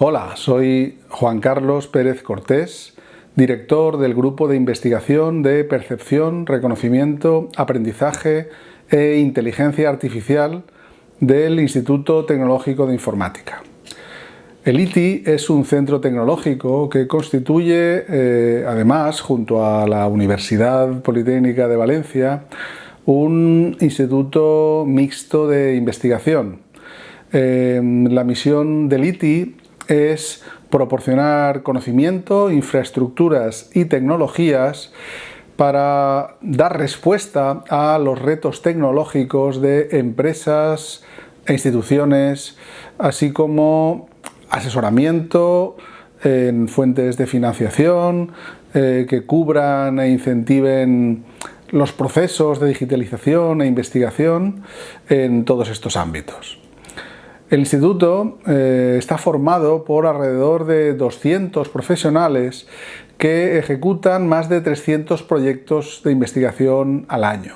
Hola, soy Juan Carlos Pérez Cortés, director del Grupo de Investigación de Percepción, Reconocimiento, Aprendizaje e Inteligencia Artificial del Instituto Tecnológico de Informática. El ITI es un centro tecnológico que constituye, además, junto a la Universidad Politécnica de Valencia, un instituto mixto de investigación. La misión del ITI es proporcionar conocimiento, infraestructuras y tecnologías para dar respuesta a los retos tecnológicos de empresas e instituciones, así como asesoramiento en fuentes de financiación que cubran e incentiven los procesos de digitalización e investigación en todos estos ámbitos. El instituto está formado por alrededor de 200 profesionales que ejecutan más de 300 proyectos de investigación al año.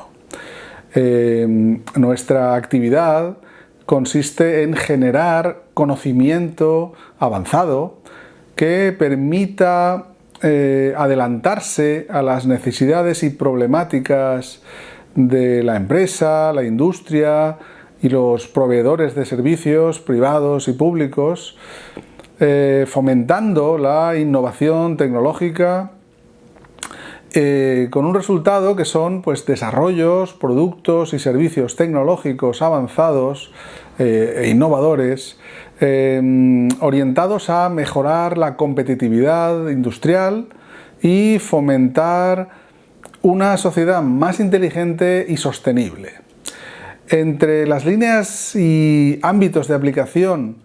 Nuestra actividad consiste en generar conocimiento avanzado que permita adelantarse a las necesidades y problemáticas de la empresa, la industria y los proveedores de servicios privados y públicos, fomentando la innovación tecnológica con un resultado que son desarrollos, productos y servicios tecnológicos avanzados e innovadores orientados a mejorar la competitividad industrial y fomentar una sociedad más inteligente y sostenible. Entre las líneas y ámbitos de aplicación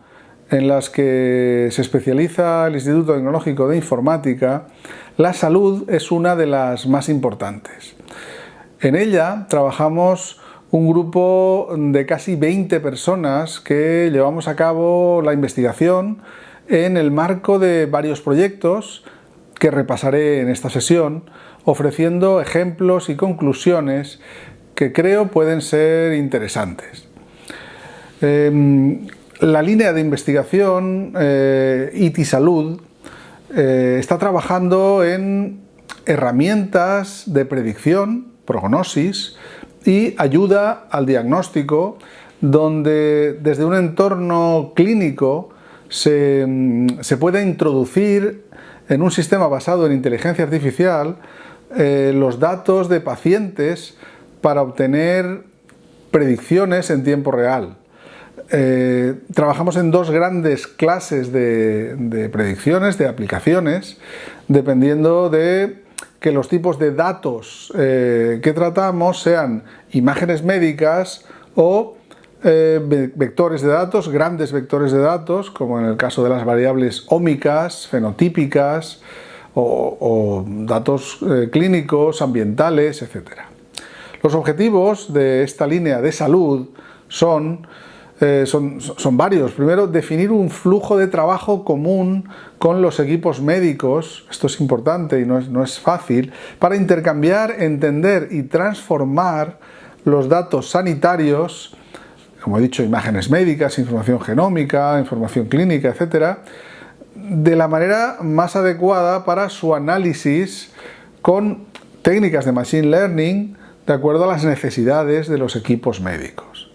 en las que se especializa el Instituto Tecnológico de Informática, la salud es una de las más importantes. En ella trabajamos un grupo de casi 20 personas que llevamos a cabo la investigación en el marco de varios proyectos que repasaré en esta sesión, ofreciendo ejemplos y conclusiones que creo pueden ser interesantes. La línea de investigación ITI Salud está trabajando en herramientas de predicción, prognosis y ayuda al diagnóstico, donde desde un entorno clínico se puede introducir en un sistema basado en inteligencia artificial los datos de pacientes para obtener predicciones en tiempo real. Trabajamos en dos grandes clases de predicciones, de aplicaciones, dependiendo de que los tipos de datos que tratamos sean imágenes médicas o vectores de datos, grandes vectores de datos, como en el caso de las variables ómicas, fenotípicas o datos clínicos, ambientales, etc. Los objetivos de esta línea de salud son varios. Primero, definir un flujo de trabajo común con los equipos médicos, esto es importante y no es fácil, para intercambiar, entender y transformar los datos sanitarios, como he dicho, imágenes médicas, información genómica, información clínica, etc., de la manera más adecuada para su análisis con técnicas de machine learning de acuerdo a las necesidades de los equipos médicos.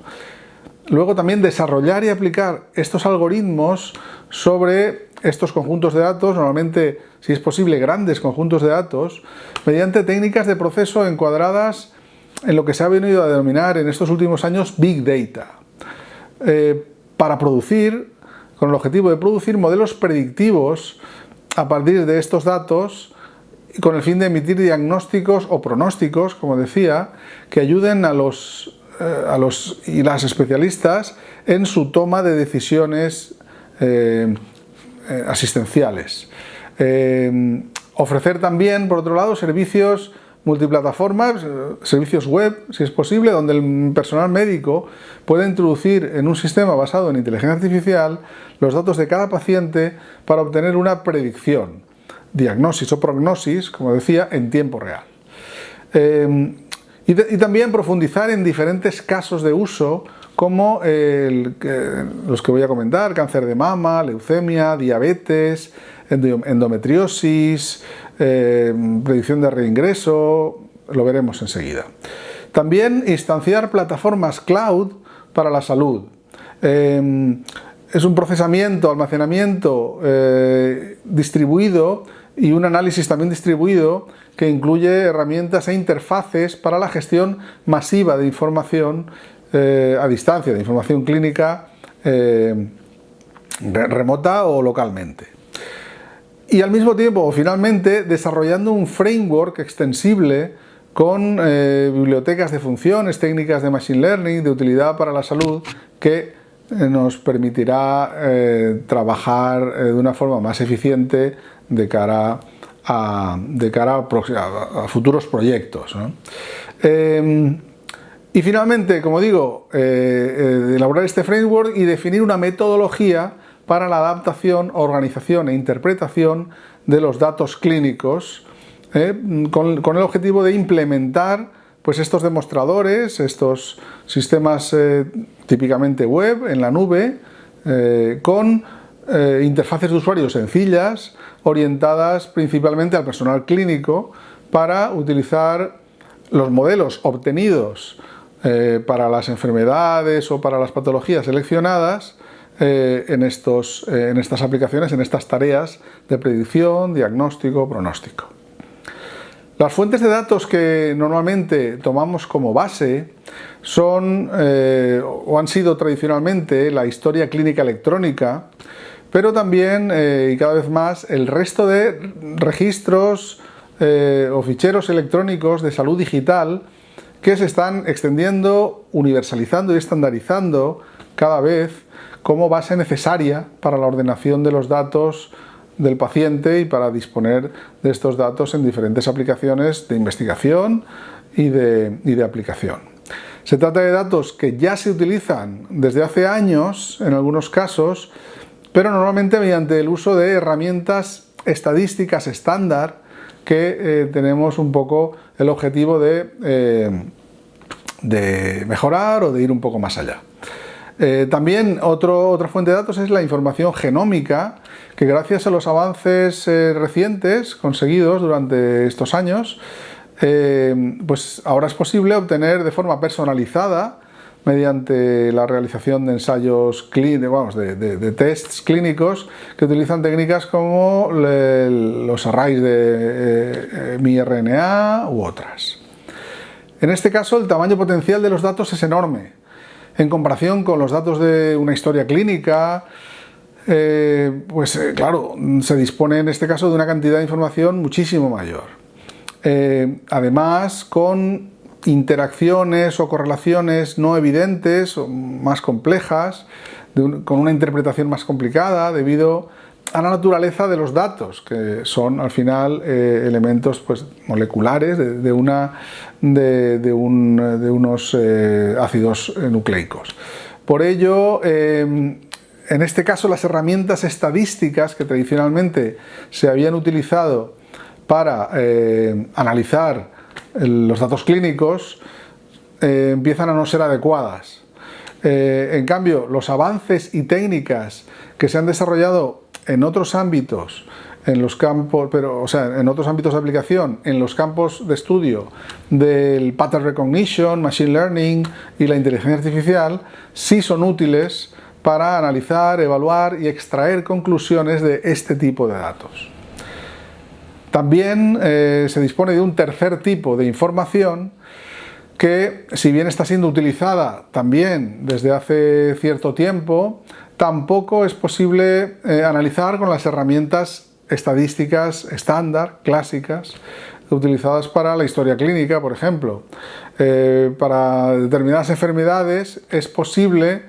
Luego también desarrollar y aplicar estos algoritmos sobre estos conjuntos de datos, normalmente, si es posible, grandes conjuntos de datos, mediante técnicas de proceso encuadradas en lo que se ha venido a denominar en estos últimos años Big Data, para producir, con el objetivo de producir modelos predictivos a partir de estos datos, con el fin de emitir diagnósticos o pronósticos, como decía, que ayuden a los y las especialistas en su toma de decisiones asistenciales. Ofrecer también, por otro lado, servicios multiplataformas, servicios web, si es posible, donde el personal médico puede introducir en un sistema basado en inteligencia artificial los datos de cada paciente para obtener una predicción, diagnosis o prognosis, como decía, en tiempo real. Y también profundizar en diferentes casos de uso como los que voy a comentar: cáncer de mama, leucemia, diabetes, endometriosis, predicción de reingreso, lo veremos enseguida. También instanciar plataformas cloud para la salud. Es un procesamiento, almacenamiento distribuido y un análisis también distribuido que incluye herramientas e interfaces para la gestión masiva de información a distancia, de información clínica remota o localmente. Y al mismo tiempo, finalmente, desarrollando un framework extensible con bibliotecas de funciones, técnicas de machine learning, de utilidad para la salud, que nos permitirá trabajar de una forma más eficiente de cara a futuros proyectos, ¿no? Y finalmente, como digo, elaborar este framework y definir una metodología para la adaptación, organización e interpretación de los datos clínicos, con el objetivo de implementar pues estos demostradores, estos sistemas típicamente web, en la nube, con interfaces de usuario sencillas, orientadas principalmente al personal clínico, para utilizar los modelos obtenidos para las enfermedades o para las patologías seleccionadas en estas aplicaciones, en estas tareas de predicción, diagnóstico, pronóstico. Las fuentes de datos que normalmente tomamos como base son o han sido tradicionalmente la historia clínica electrónica, pero también y cada vez más el resto de registros o ficheros electrónicos de salud digital que se están extendiendo, universalizando y estandarizando cada vez como base necesaria para la ordenación de los datos del paciente y para disponer de estos datos en diferentes aplicaciones de investigación y de aplicación. Se trata de datos que ya se utilizan desde hace años en algunos casos, pero normalmente mediante el uso de herramientas estadísticas estándar que tenemos un poco el objetivo de mejorar o de ir un poco más allá. También otra fuente de datos es la información genómica, que gracias a los avances recientes conseguidos durante estos años, pues ahora es posible obtener de forma personalizada, mediante la realización de ensayos clínicos, de tests clínicos que utilizan técnicas como los arrays de miRNA u otras. En este caso, el tamaño potencial de los datos es enorme. En comparación con los datos de una historia clínica, claro, se dispone en este caso de una cantidad de información muchísimo mayor. Además, con interacciones o correlaciones no evidentes o más complejas, con una interpretación más complicada debido a la naturaleza de los datos, que son al final elementos pues, moleculares de unos ácidos nucleicos. Por ello, en este caso, las herramientas estadísticas que tradicionalmente se habían utilizado para analizar los datos clínicos empiezan a no ser adecuadas. En cambio, los avances y técnicas que se han desarrollado en otros ámbitos, en otros ámbitos de aplicación, en los campos de estudio del pattern recognition, machine learning y la inteligencia artificial, sí son útiles para analizar, evaluar y extraer conclusiones de este tipo de datos. También se dispone de un tercer tipo de información que, si bien está siendo utilizada también desde hace cierto tiempo, tampoco es posible analizar con las herramientas estadísticas estándar, clásicas, utilizadas para la historia clínica, por ejemplo. Para determinadas enfermedades es posible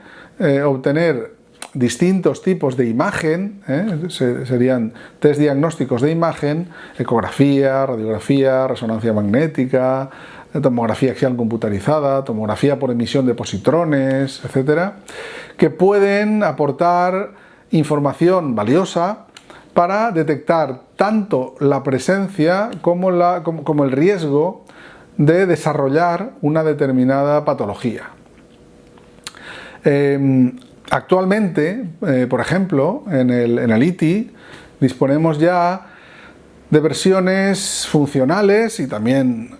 obtener distintos tipos de imagen, serían test diagnósticos de imagen, ecografía, radiografía, resonancia magnética, tomografía axial computarizada, tomografía por emisión de positrones, etcétera, que pueden aportar información valiosa para detectar tanto la presencia como el riesgo de desarrollar una determinada patología. Actualmente, por ejemplo, en el ITI disponemos ya de versiones funcionales y también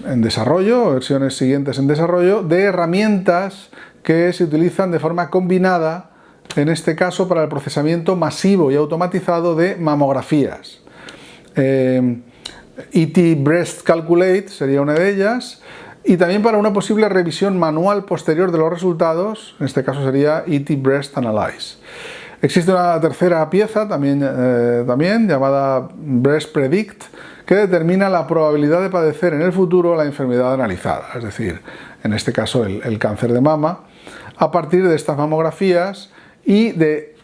en desarrollo, versiones siguientes en desarrollo, de herramientas que se utilizan de forma combinada, en este caso para el procesamiento masivo y automatizado de mamografías. ET Breast Calculate sería una de ellas, y también para una posible revisión manual posterior de los resultados, en este caso sería ET Breast Analyze. Existe una tercera pieza también llamada Breast Predict, que determina la probabilidad de padecer en el futuro la enfermedad analizada, es decir, en este caso el cáncer de mama, a partir de estas mamografías y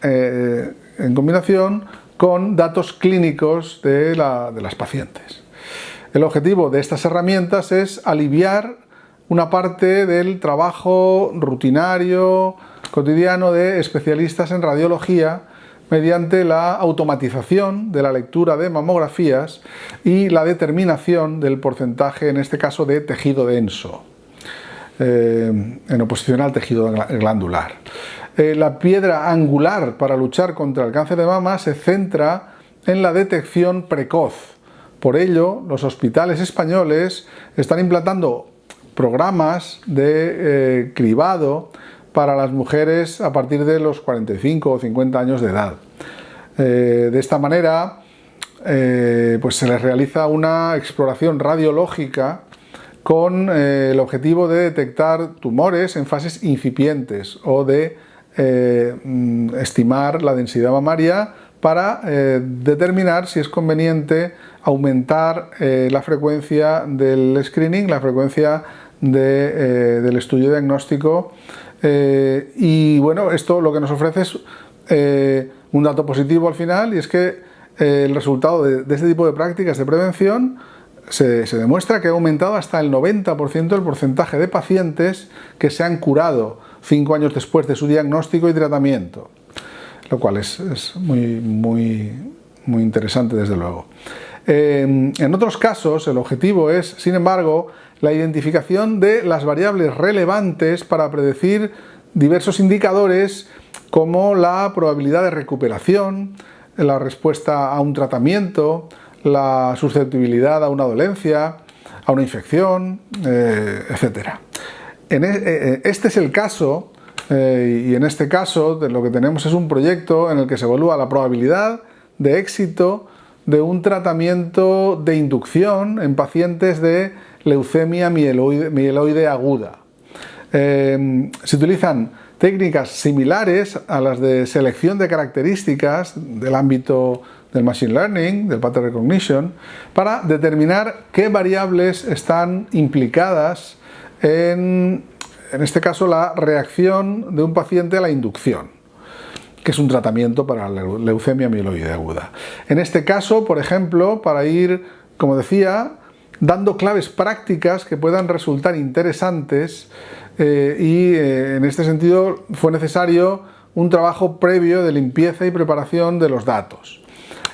en combinación con datos clínicos de las pacientes. El objetivo de estas herramientas es aliviar una parte del trabajo rutinario, cotidiano de especialistas en radiología mediante la automatización de la lectura de mamografías y la determinación del porcentaje, en este caso, de tejido denso, en oposición al tejido glandular. La piedra angular para luchar contra el cáncer de mama se centra en la detección precoz. Por ello, los hospitales españoles están implantando programas de cribado para las mujeres a partir de los 45 o 50 años de edad. De esta manera, pues se les realiza una exploración radiológica con el objetivo de detectar tumores en fases incipientes o de estimar la densidad mamaria para determinar si es conveniente aumentar la frecuencia del screening, la frecuencia del estudio diagnóstico. Y bueno, esto lo que nos ofrece es un dato positivo al final, y es que el resultado de este tipo de prácticas de prevención se demuestra que ha aumentado hasta el 90% el porcentaje de pacientes que se han curado 5 años después de su diagnóstico y tratamiento, lo cual es muy interesante, desde luego. En otros casos, el objetivo es, sin embargo, la identificación de las variables relevantes para predecir diversos indicadores como la probabilidad de recuperación, la respuesta a un tratamiento, la susceptibilidad a una dolencia, a una infección, etc. Este es el caso, y en este caso lo que tenemos es un proyecto en el que se evalúa la probabilidad de éxito de un tratamiento de inducción en pacientes de leucemia mieloide aguda. Se utilizan técnicas similares a las de selección de características del ámbito del Machine Learning, del Pattern Recognition, para determinar qué variables están implicadas en este caso, la reacción de un paciente a la inducción, que es un tratamiento para la leucemia mieloide aguda. En este caso, por ejemplo, para ir, como decía, dando claves prácticas que puedan resultar interesantes, en este sentido fue necesario un trabajo previo de limpieza y preparación de los datos.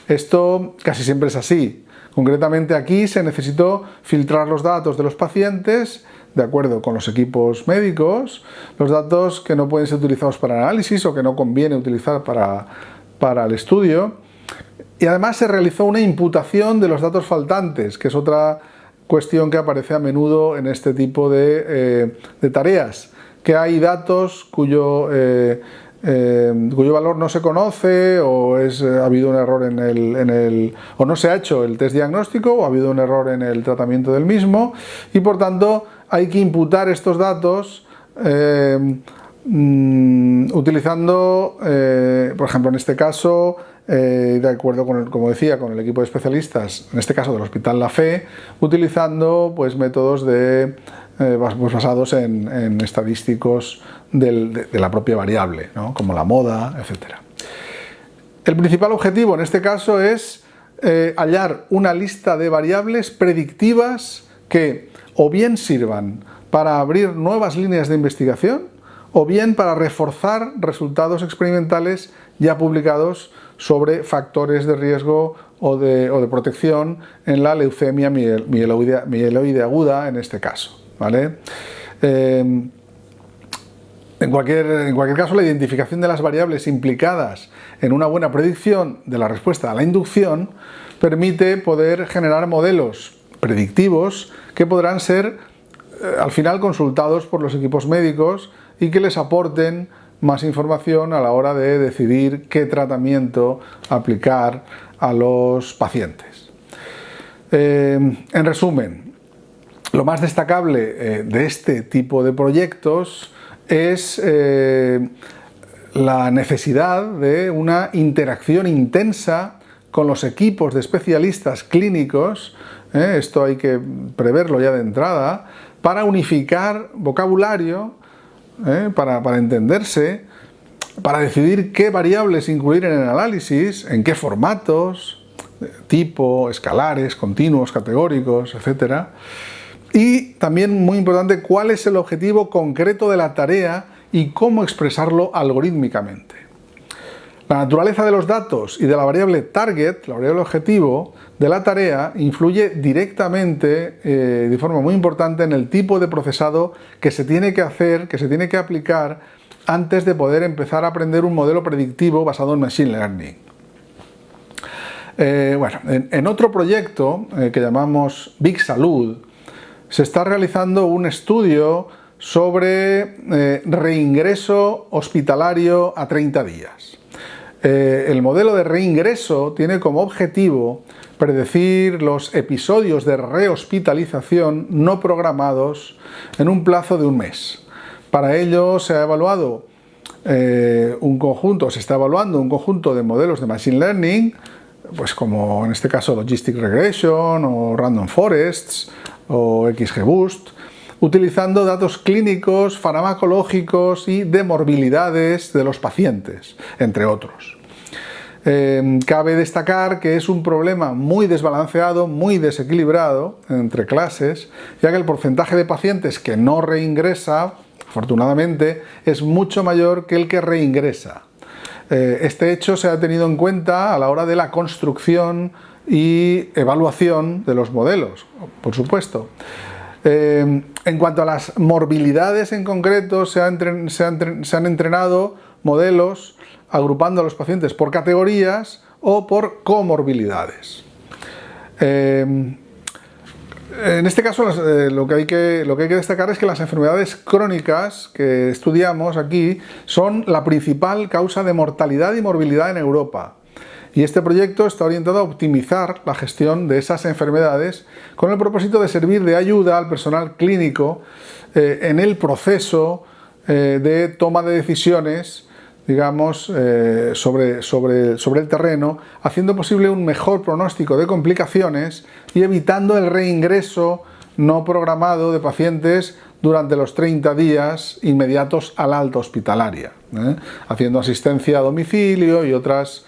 Esto casi siempre es así. Concretamente aquí se necesitó filtrar los datos de los pacientes de acuerdo con los equipos médicos, los datos que no pueden ser utilizados para análisis o que no conviene utilizar para el estudio. Y además se realizó una imputación de los datos faltantes, que es otra cuestión que aparece a menudo en este tipo de tareas, que hay datos cuyo valor no se conoce, o ha habido un error o no se ha hecho el test diagnóstico, o ha habido un error en el tratamiento del mismo, y por tanto hay que imputar estos datos utilizando, por ejemplo, en este caso, de acuerdo con como decía, con el equipo de especialistas, en este caso del Hospital La Fe, utilizando pues métodos basados en estadísticos de la propia variable, ¿no? Como la moda, etc. El principal objetivo en este caso es hallar una lista de variables predictivas que o bien sirvan para abrir nuevas líneas de investigación, o bien para reforzar resultados experimentales ya publicados sobre factores de riesgo o de protección en la leucemia mieloide aguda, en este caso, ¿vale? En cualquier caso, la identificación de las variables implicadas en una buena predicción de la respuesta a la inducción permite poder generar modelos predictivos que podrán ser al final consultados por los equipos médicos y que les aporten más información a la hora de decidir qué tratamiento aplicar a los pacientes. En resumen, lo más destacable de este tipo de proyectos es la necesidad de una interacción intensa con los equipos de especialistas clínicos, esto hay que preverlo ya de entrada, para unificar vocabulario, para entenderse, para decidir qué variables incluir en el análisis, en qué formatos, tipo, escalares, continuos, categóricos, etc. Y también, muy importante, cuál es el objetivo concreto de la tarea y cómo expresarlo algorítmicamente. La naturaleza de los datos y de la variable target, la variable objetivo de la tarea, influye directamente, de forma muy importante, en el tipo de procesado que se tiene que hacer, que se tiene que aplicar antes de poder empezar a aprender un modelo predictivo basado en Machine Learning. En otro proyecto que llamamos Big Salud, se está realizando un estudio sobre reingreso hospitalario a 30 días. El modelo de reingreso tiene como objetivo predecir los episodios de rehospitalización no programados en un plazo de un mes. Para ello se ha evaluado se está evaluando un conjunto de modelos de Machine Learning, pues como en este caso Logistic Regression o Random Forests o XGBoost, utilizando datos clínicos, farmacológicos y de morbilidades de los pacientes, entre otros. Cabe destacar que es un problema muy desbalanceado, muy desequilibrado entre clases, ya que el porcentaje de pacientes que no reingresa, afortunadamente, es mucho mayor que el que reingresa. Este hecho se ha tenido en cuenta a la hora de la construcción y evaluación de los modelos, por supuesto. En cuanto a las morbilidades en concreto, se han entrenado modelos agrupando a los pacientes por categorías o por comorbilidades. En este caso, lo que hay que destacar es que las enfermedades crónicas que estudiamos aquí son la principal causa de mortalidad y morbilidad en Europa. Y este proyecto está orientado a optimizar la gestión de esas enfermedades con el propósito de servir de ayuda al personal clínico en el proceso de toma de decisiones, digamos, sobre el terreno, haciendo posible un mejor pronóstico de complicaciones y evitando el reingreso no programado de pacientes durante los 30 días inmediatos al alta hospitalaria, haciendo asistencia a domicilio y otras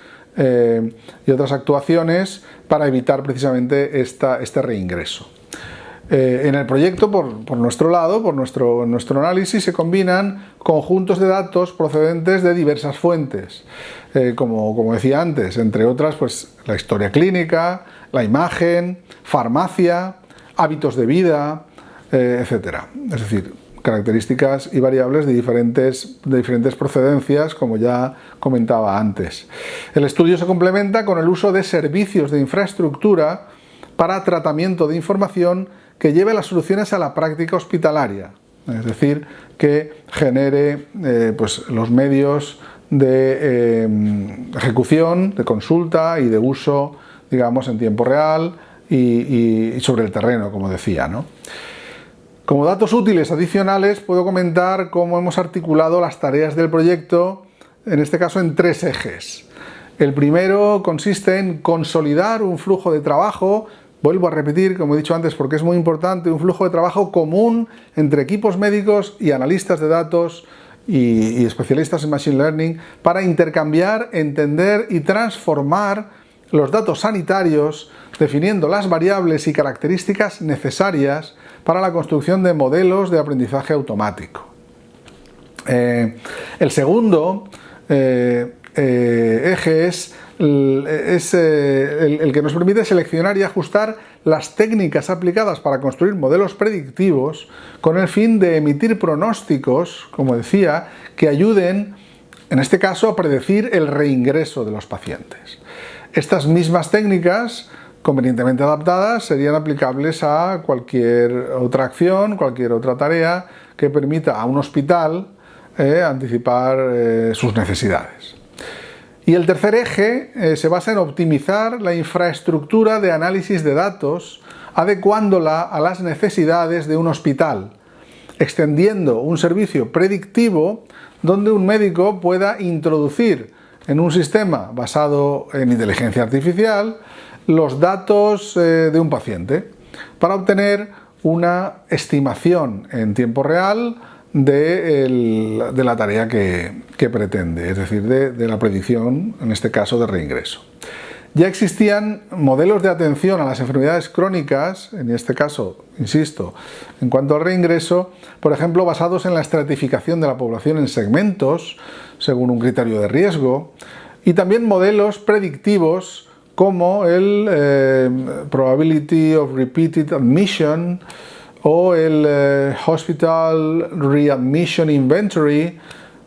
actuaciones para evitar precisamente este reingreso. En el proyecto, por nuestro lado, por nuestro análisis, se combinan conjuntos de datos procedentes de diversas fuentes, como decía antes, entre otras pues, la historia clínica, la imagen, farmacia, hábitos de vida, etc. Es decir, características y variables de diferentes procedencias, como ya comentaba antes. El estudio se complementa con el uso de servicios de infraestructura para tratamiento de información que lleve las soluciones a la práctica hospitalaria, es decir, que genere pues, los medios de ejecución, de consulta y de uso, digamos, en tiempo real y sobre el terreno, como decía, ¿no? Como datos útiles adicionales, puedo comentar cómo hemos articulado las tareas del proyecto, en este caso en 3 ejes. El primero consiste en consolidar un flujo de trabajo, vuelvo a repetir, como he dicho antes, porque es muy importante, un flujo de trabajo común entre equipos médicos y analistas de datos y especialistas en Machine Learning para intercambiar, entender y transformar los datos sanitarios, definiendo las variables y características necesarias para la construcción de modelos de aprendizaje automático. El segundo eje es es el que nos permite seleccionar y ajustar las técnicas aplicadas para construir modelos predictivos con el fin de emitir pronósticos, como decía, que ayuden, en este caso, a predecir el reingreso de los pacientes. Estas mismas técnicas, convenientemente adaptadas, serían aplicables a cualquier otra acción, cualquier otra tarea que permita a un hospital anticipar sus necesidades. Y el tercer eje se basa en optimizar la infraestructura de análisis de datos, adecuándola a las necesidades de un hospital, extendiendo un servicio predictivo donde un médico pueda introducir en un sistema basado en inteligencia artificial los datos de un paciente para obtener una estimación en tiempo real de la tarea que pretende, es decir, de la predicción, en este caso, de reingreso. Ya existían modelos de atención a las enfermedades crónicas, en este caso, insisto, en cuanto al reingreso, por ejemplo, basados en la estratificación de la población en segmentos, según un criterio de riesgo, y también modelos predictivos como el Probability of Repeated Admission o el Hospital Readmission Inventory,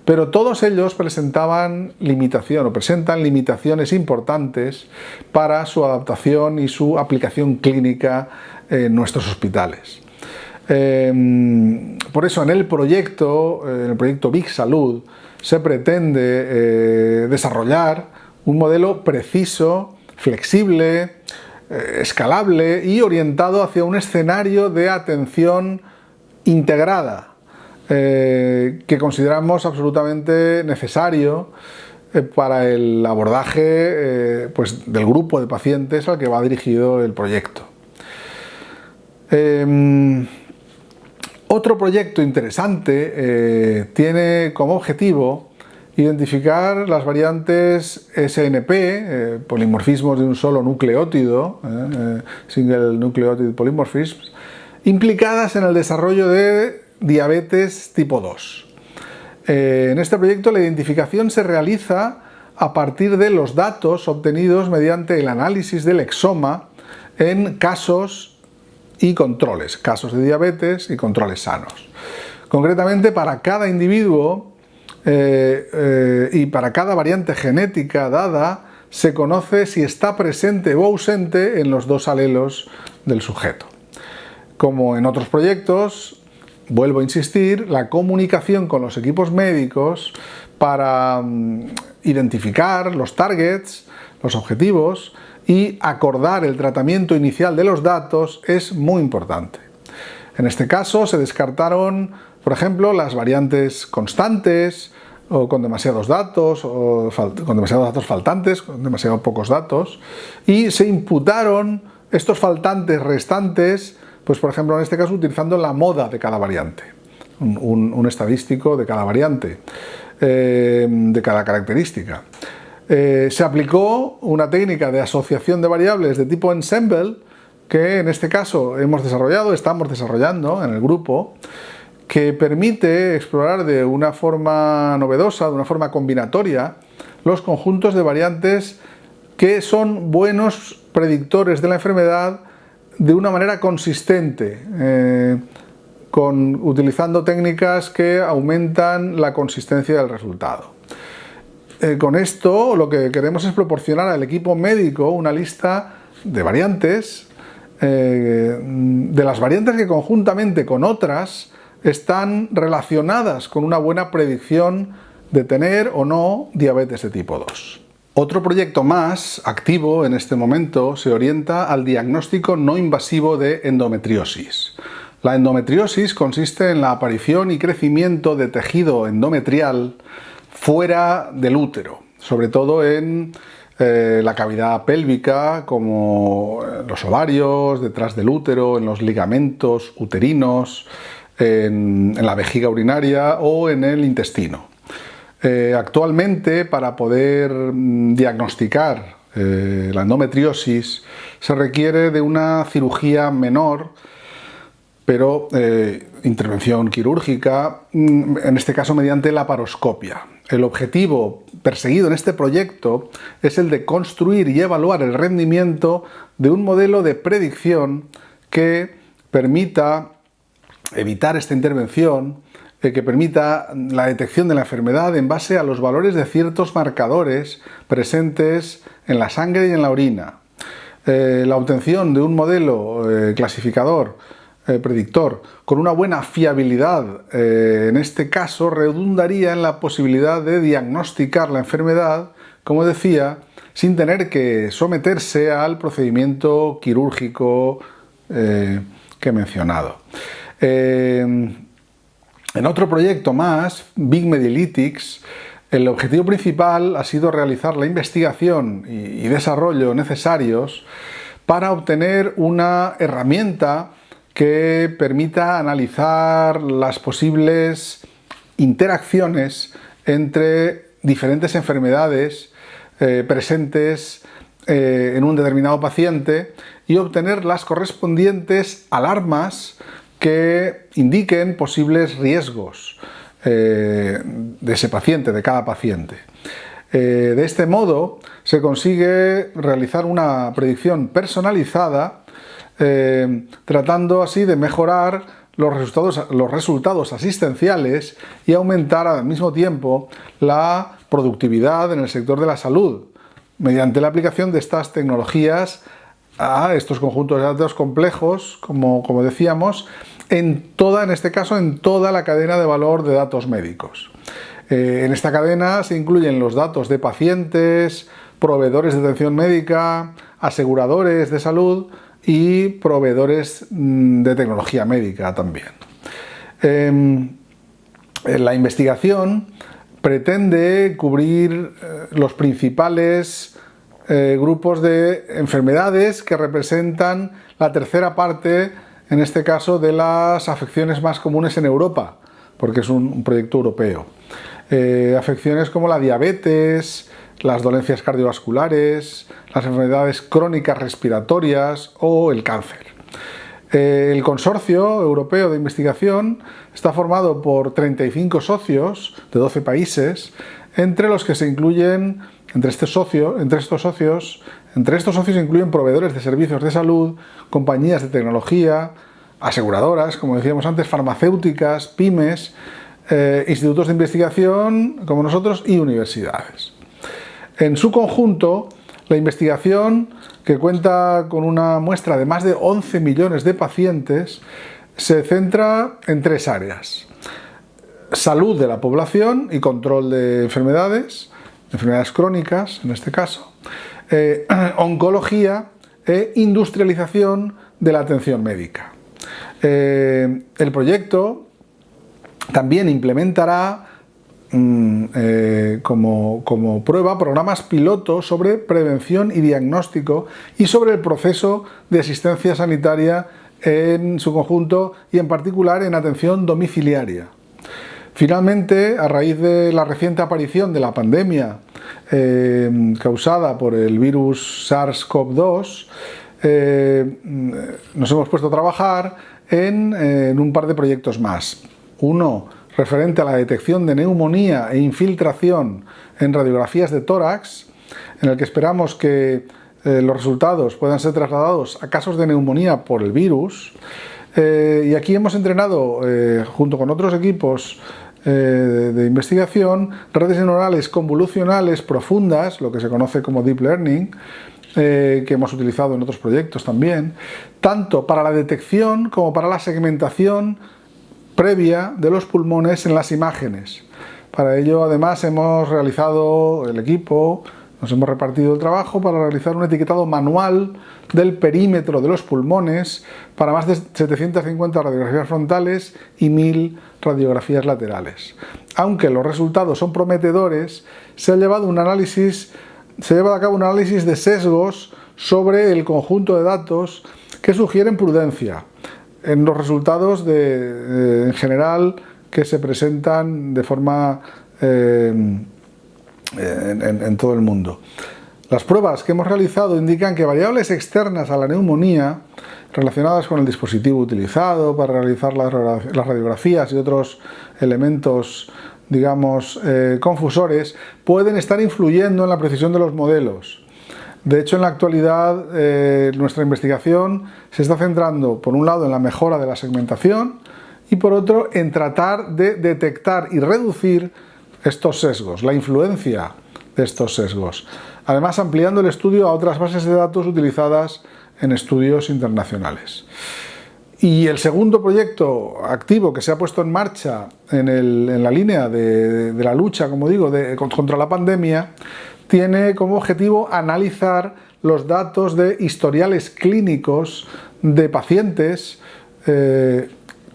pero todos ellos presentan limitaciones importantes para su adaptación y su aplicación clínica en nuestros hospitales. Por eso en el proyecto Big Salud, se pretende desarrollar un modelo preciso, flexible, escalable y orientado hacia un escenario de atención integrada que consideramos absolutamente necesario para el abordaje del grupo de pacientes al que va dirigido el proyecto. Otro proyecto interesante tiene como objetivo identificar las variantes SNP, polimorfismos de un solo nucleótido, Single Nucleotide Polymorphisms, implicadas en el desarrollo de diabetes tipo 2. En este proyecto la identificación se realiza a partir de los datos obtenidos mediante el análisis del exoma en casos y controles, casos de diabetes y controles sanos. Concretamente, para cada individuo y para cada variante genética dada, se conoce si está presente o ausente en los dos alelos del sujeto. Como en otros proyectos, vuelvo a insistir, la comunicación con los equipos médicos para identificar los targets, los objetivos y acordar el tratamiento inicial de los datos es muy importante. En este caso se descartaron, por ejemplo, las variantes constantes o con demasiados datos, o con demasiados datos faltantes, con demasiado pocos datos, y se imputaron estos faltantes restantes, pues por ejemplo en este caso utilizando la moda de cada variante, un estadístico de cada variante, de cada característica. Se aplicó una técnica de asociación de variables de tipo ensemble, que en este caso estamos desarrollando en el grupo, que permite explorar de una forma novedosa, de una forma combinatoria, los conjuntos de variantes que son buenos predictores de la enfermedad de una manera consistente, utilizando técnicas que aumentan la consistencia del resultado. Con esto lo que queremos es proporcionar al equipo médico una lista de variantes, de las variantes que conjuntamente con otras están relacionadas con una buena predicción de tener o no diabetes de tipo 2. Otro proyecto más activo en este momento se orienta al diagnóstico no invasivo de endometriosis. La endometriosis consiste en la aparición y crecimiento de tejido endometrial fuera del útero, sobre todo en la cavidad pélvica, como los ovarios, detrás del útero, en los ligamentos uterinos, en la vejiga urinaria o en el intestino. Actualmente, para poder diagnosticar la endometriosis, se requiere de una cirugía menor, pero intervención quirúrgica, en este caso mediante laparoscopia. el objetivo perseguido en este proyecto es el de construir y evaluar el rendimiento de un modelo de predicción que permita evitar esta intervención, que permita la detección de la enfermedad en base a los valores de ciertos marcadores presentes en la sangre y en la orina. La obtención de un modelo clasificador predictor con una buena fiabilidad, en este caso, redundaría en la posibilidad de diagnosticar la enfermedad, como decía, sin tener que someterse al procedimiento quirúrgico que he mencionado. En otro proyecto más, Big Medialytics, el objetivo principal ha sido realizar la investigación y desarrollo necesarios para obtener una herramienta que permita analizar las posibles interacciones entre diferentes enfermedades presentes en un determinado paciente y obtener las correspondientes alarmas que indiquen posibles riesgos de ese paciente, de cada paciente. De este modo se consigue realizar una predicción personalizada, tratando así de mejorar los resultados asistenciales y aumentar al mismo tiempo la productividad en el sector de la salud, mediante la aplicación de estas tecnologías a estos conjuntos de datos complejos, como decíamos, en este caso en toda la cadena de valor de datos médicos. En esta cadena se incluyen los datos de pacientes, proveedores de atención médica, aseguradores de salud y proveedores de tecnología médica también. La investigación pretende cubrir los principales grupos de enfermedades que representan la tercera parte, en este caso, de las afecciones más comunes en Europa, porque es un proyecto europeo. Afecciones como la diabetes, las dolencias cardiovasculares, las enfermedades crónicas respiratorias o el cáncer. El Consorcio Europeo de Investigación está formado por 35 socios de 12 países, entre los que se incluyen, entre estos socios se incluyen proveedores de servicios de salud, compañías de tecnología, aseguradoras, como decíamos antes, farmacéuticas, pymes, institutos de investigación como nosotros y universidades. En su conjunto, la investigación, que cuenta con una muestra de más de 11 millones de pacientes, se centra en tres áreas: salud de la población y control de enfermedades crónicas en este caso, oncología e industrialización de la atención médica. El proyecto también implementará como prueba programas piloto sobre prevención y diagnóstico y sobre el proceso de asistencia sanitaria en su conjunto y en particular en atención domiciliaria. Finalmente, a raíz de la reciente aparición de la pandemia causada por el virus SARS-CoV-2, nos hemos puesto a trabajar en un par de proyectos más. Uno referente a la detección de neumonía e infiltración en radiografías de tórax, en el que esperamos que los resultados puedan ser trasladados a casos de neumonía por el virus. Y aquí hemos entrenado, junto con otros equipos de investigación, redes neuronales convolucionales profundas, lo que se conoce como Deep Learning, que hemos utilizado en otros proyectos también, tanto para la detección como para la segmentación previa de los pulmones en las imágenes. Para ello, además, hemos realizado el equipo, nos hemos repartido el trabajo para realizar un etiquetado manual del perímetro de los pulmones para más de 750 radiografías frontales y 1000 radiografías laterales. Aunque los resultados son prometedores, se ha llevado a cabo un análisis de sesgos sobre el conjunto de datos que sugieren prudencia en los resultados en general que se presentan de forma en todo el mundo. Las pruebas que hemos realizado indican que variables externas a la neumonía relacionadas con el dispositivo utilizado para realizar las radiografías y otros elementos digamos, confusores, pueden estar influyendo en la precisión de los modelos. De hecho, en la actualidad, nuestra investigación se está centrando, por un lado, en la mejora de la segmentación y, por otro, en tratar de detectar y reducir estos sesgos, la influencia de estos sesgos. Además, ampliando el estudio a otras bases de datos utilizadas en estudios internacionales. Y el segundo proyecto activo que se ha puesto en marcha en la línea de la lucha, como digo, contra la pandemia, tiene como objetivo analizar los datos de historiales clínicos de pacientes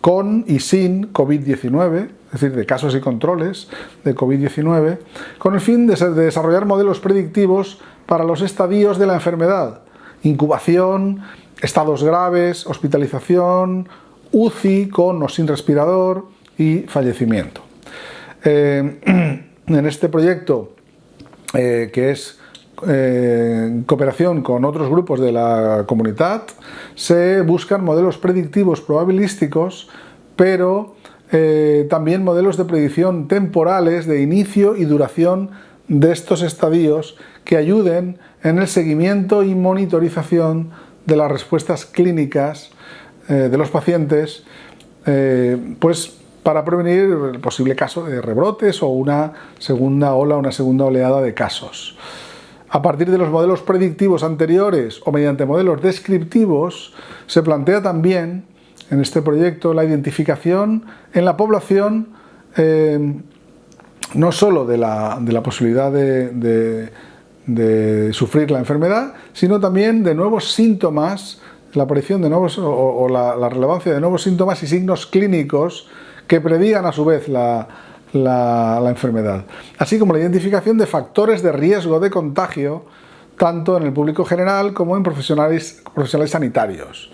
con y sin COVID-19, es decir, de casos y controles de COVID-19, con el fin de desarrollar modelos predictivos para los estadios de la enfermedad: incubación, estados graves, hospitalización, UCI con o sin respirador y fallecimiento. En este proyecto, que es en cooperación con otros grupos de la comunidad, se buscan modelos predictivos probabilísticos, pero también modelos de predicción temporales de inicio y duración de estos estadios que ayuden en el seguimiento y monitorización de las respuestas clínicas de los pacientes, pues para prevenir el posible caso de rebrotes o una segunda ola, una segunda oleada de casos. A partir de los modelos predictivos anteriores o mediante modelos descriptivos, se plantea también en este proyecto la identificación en la población no solo de la posibilidad de sufrir la enfermedad, sino también de nuevos síntomas, la aparición de nuevos o la relevancia de nuevos síntomas y signos clínicos que predigan a su vez la enfermedad, así como la identificación de factores de riesgo de contagio tanto en el público general como en profesionales sanitarios.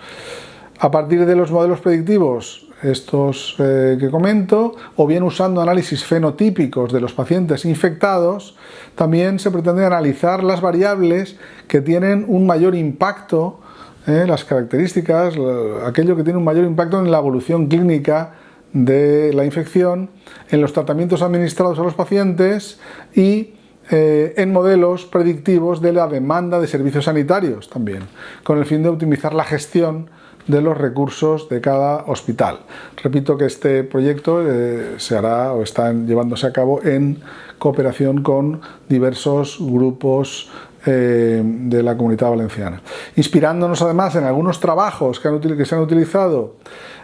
A partir de los modelos predictivos, estos que comento, o bien usando análisis fenotípicos de los pacientes infectados, también se pretende analizar las variables que tienen un mayor impacto, las características, aquello que tiene un mayor impacto en la evolución clínica de la infección, en los tratamientos administrados a los pacientes y en modelos predictivos de la demanda de servicios sanitarios también, con el fin de optimizar la gestión de los recursos de cada hospital. Repito que este proyecto se hará o está llevándose a cabo en cooperación con diversos grupos de la Comunidad Valenciana. Inspirándonos además en algunos trabajos que se han utilizado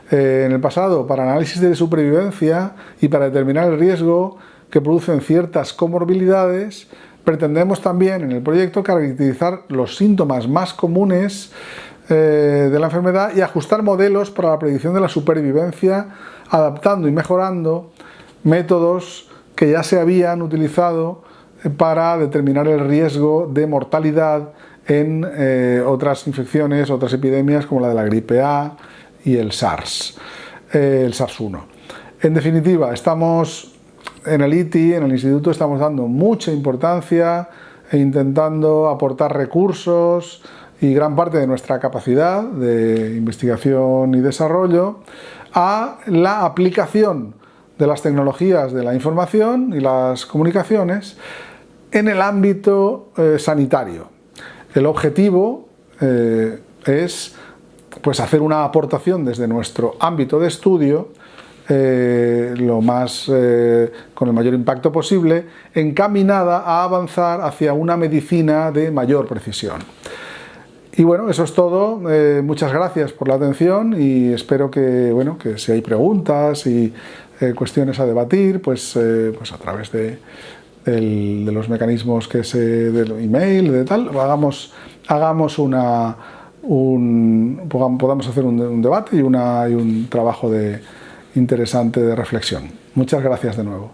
en el pasado para análisis de supervivencia y para determinar el riesgo que producen ciertas comorbilidades, pretendemos también en el proyecto caracterizar los síntomas más comunes de la enfermedad y ajustar modelos para la predicción de la supervivencia, adaptando y mejorando métodos que ya se habían utilizado para determinar el riesgo de mortalidad en otras infecciones, otras epidemias como la de la gripe A y el SARS-1. En definitiva, estamos en el ITI, en el instituto, estamos dando mucha importancia e intentando aportar recursos y gran parte de nuestra capacidad de investigación y desarrollo a la aplicación de las tecnologías de la información y las comunicaciones en el ámbito sanitario. El objetivo es pues hacer una aportación desde nuestro ámbito de estudio con el mayor impacto posible, encaminada a avanzar hacia una medicina de mayor precisión. Y bueno, eso es todo. Muchas gracias por la atención y espero que si hay preguntas y cuestiones a debatir, pues a través de los mecanismos del email, de tal, podamos hacer un debate y un trabajo interesante de reflexión. Muchas gracias de nuevo.